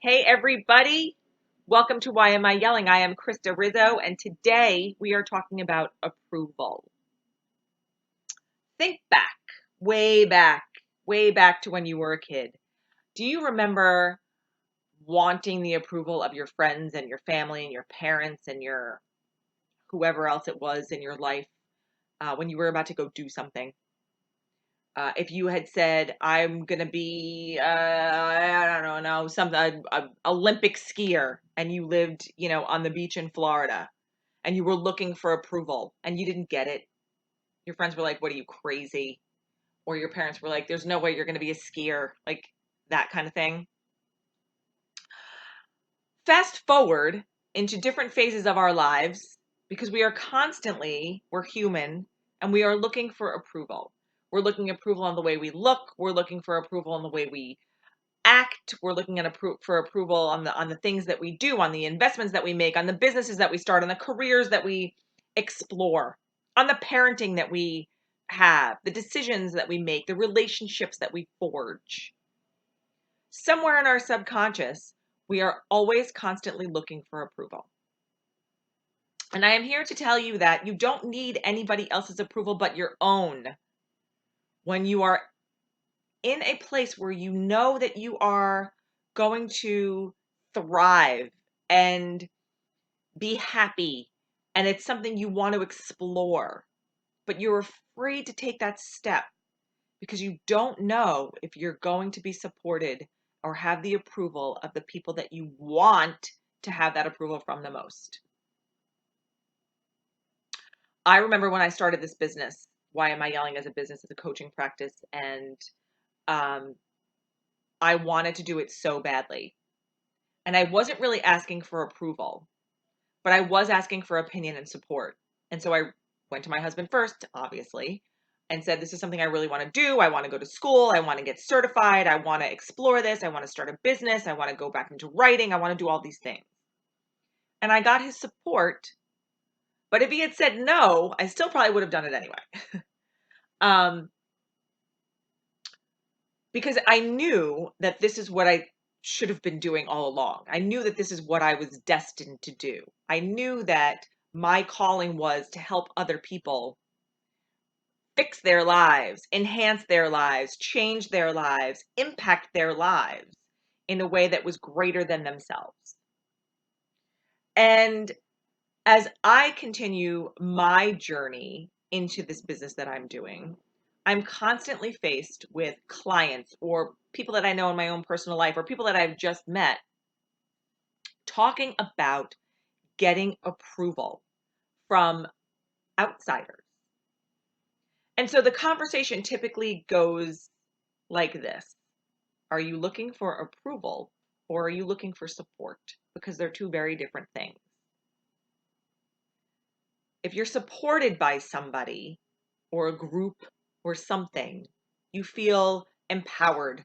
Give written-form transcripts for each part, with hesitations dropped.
Hey, everybody. Welcome to Why Am I Yelling? I am Krista Rizzo, and today we are talking about approval. Think back, way back to when you were a kid. Do you remember wanting the approval of your friends and your family and your parents and your whoever else it was in your life when you were about to go do something? If you had said, "I'm gonna be, I don't know, some Olympic skier," and you lived, on the beach in Florida, and you were looking for approval, and you didn't get it, your friends were like, "What are you, crazy?" Or your parents were like, "There's no way you're gonna be a skier," like that kind of thing. Fast forward into different phases of our lives because we're human, and we are looking for approval. We're looking approval on the way we look. We're looking for approval on the way we act. We're looking at for approval on the things that we do, on the investments that we make, on the businesses that we start, on the careers that we explore, on the parenting that we have, the decisions that we make, the relationships that we forge. Somewhere in our subconscious, we are always constantly looking for approval. And I am here to tell you that you don't need anybody else's approval but your own when you are in a place where you know that you are going to thrive and be happy, and it's something you want to explore, but you're afraid to take that step because you don't know if you're going to be supported or have the approval of the people that you want to have that approval from the most. I remember when I started this business, Why Am I Yelling, as a business, as a coaching practice, and um, I wanted to do it so badly. And I wasn't really asking for approval, but I was asking for opinion and support. And so I went to my husband first, obviously, and said, "This is something I really want to do. I want to go to school. I want to get certified. I want to explore this. I want to start a business. I want to go back into writing. I want to do all these things." And I got his support. But if he had said no, I still probably would have done it anyway. um, because I knew that this is what I should have been doing all along. I knew that this is what I was destined to do. I knew that my calling was to help other people fix their lives, enhance their lives, change their lives, impact their lives in a way that was greater than themselves. And as I continue my journey into this business that I'm doing, I'm constantly faced with clients or people that I know in my own personal life or people that I've just met talking about getting approval from outsiders. And so the conversation typically goes like this: Are you looking for approval or are you looking for support? Because they're two very different things. If you're supported by somebody or a group or something, you feel empowered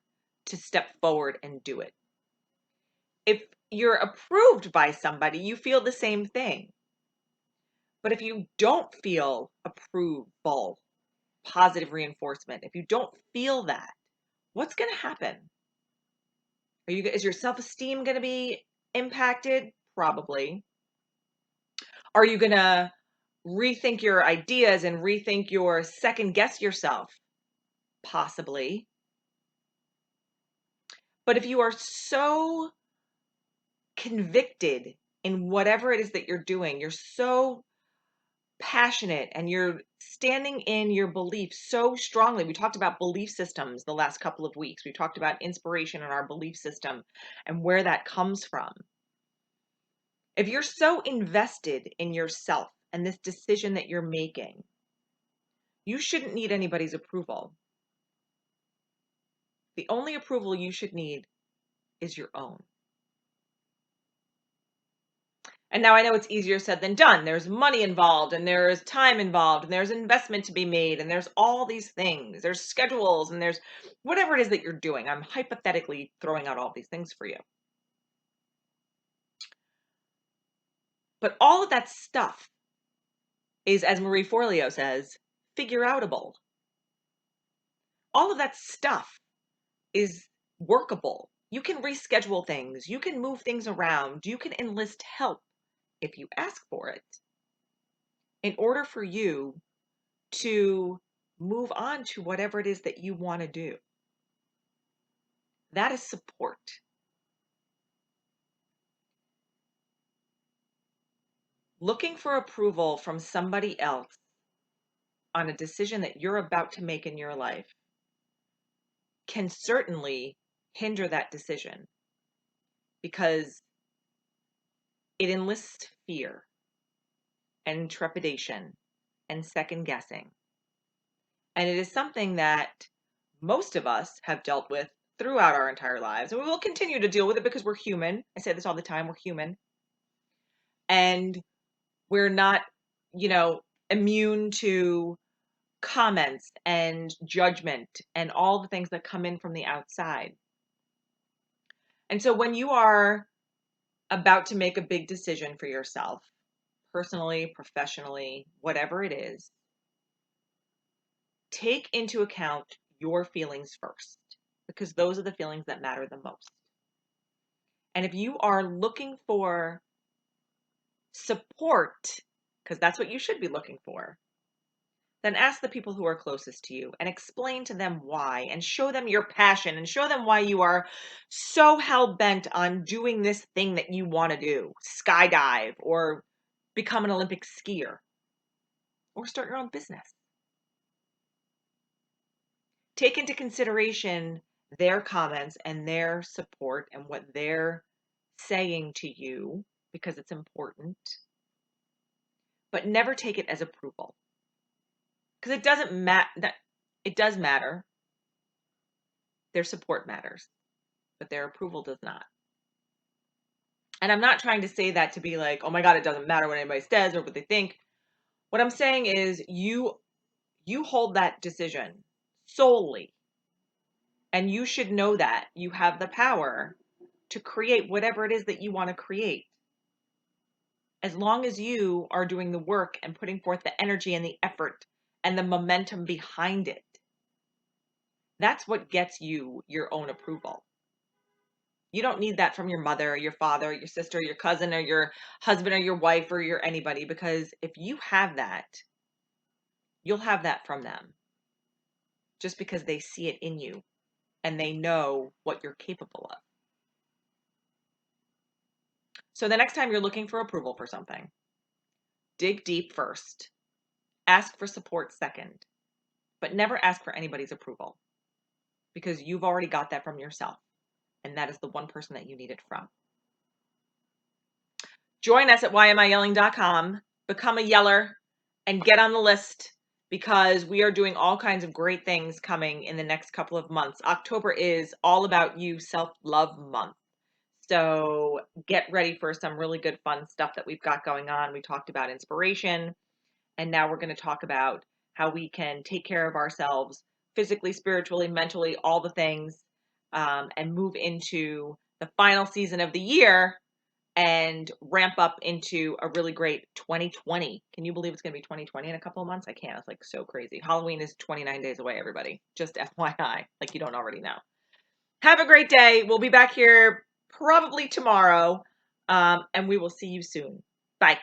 to step forward and do it. If you're approved by somebody, you feel the same thing. But if you don't feel approval, positive reinforcement, if you don't feel that, what's going to happen? Is your self-esteem going to be impacted? Probably. Are you going to rethink your ideas and rethink your second guess yourself? Possibly. But if you are so convicted in whatever it is that you're doing, you're so passionate and you're standing in your belief so strongly. We talked about belief systems the last couple of weeks. We talked about inspiration and our belief system and where that comes from. If you're so invested in yourself and this decision that you're making, you shouldn't need anybody's approval. The only approval you should need is your own. And now I know it's easier said than done. There's money involved, and there's time involved, and there's investment to be made, and there's all these things. There's schedules, and there's whatever it is that you're doing. I'm hypothetically throwing out all these things for you. But all of that stuff is, as Marie Forleo says, figure outable. All of that stuff is workable. You can reschedule things. You can move things around. You can enlist help if you ask for it in order for you to move on to whatever it is that you want to do. That is support. Looking for approval from somebody else on a decision that you're about to make in your life can certainly hinder that decision because it enlists fear and trepidation and second guessing. And it is something that most of us have dealt with throughout our entire lives. And we will continue to deal with it because we're human. I say this all the time, we're human. And we're not, immune to comments and judgment and all the things that come in from the outside. And so when you are about to make a big decision for yourself, personally, professionally, whatever it is, take into account your feelings first, because those are the feelings that matter the most. And if you are looking for support, because that's what you should be looking for, then ask the people who are closest to you and explain to them why and show them your passion and show them why you are so hell-bent on doing this thing that you want to do, skydive or become an Olympic skier or start your own business. Take into consideration their comments and their support and what they're saying to you because it's important, but never take it as approval. Because it doesn't matter. It does matter. Their support matters, but their approval does not. And I'm not trying to say that to be like, oh my God, it doesn't matter what anybody says or what they think. What I'm saying is you hold that decision solely. And you should know that you have the power to create whatever it is that you want to create. As long as you are doing the work and putting forth the energy and the effort and the momentum behind it. That's what gets you your own approval. You don't need that from your mother or your father or your sister or your cousin or your husband or your wife or your anybody, because if you have that, you'll have that from them just because they see it in you and they know what you're capable of. So the next time you're looking for approval for something, dig deep first, ask for support second, but never ask for anybody's approval because you've already got that from yourself. And that is the one person that you need it from. Join us at whyamiyelling.com, become a yeller, and get on the list because we are doing all kinds of great things coming in the next couple of months. October is all about you, self-love month. So get ready for some really good fun stuff that we've got going on. We talked about inspiration, and now we're going to talk about how we can take care of ourselves physically, spiritually, mentally, all the things, and move into the final season of the year and ramp up into a really great 2020. Can you believe it's going to be 2020 in a couple of months? I can't. It's like so crazy. Halloween is 29 days away, everybody. Just FYI, like you don't already know. Have a great day. We'll be back here probably tomorrow, and we will see you soon. Bye.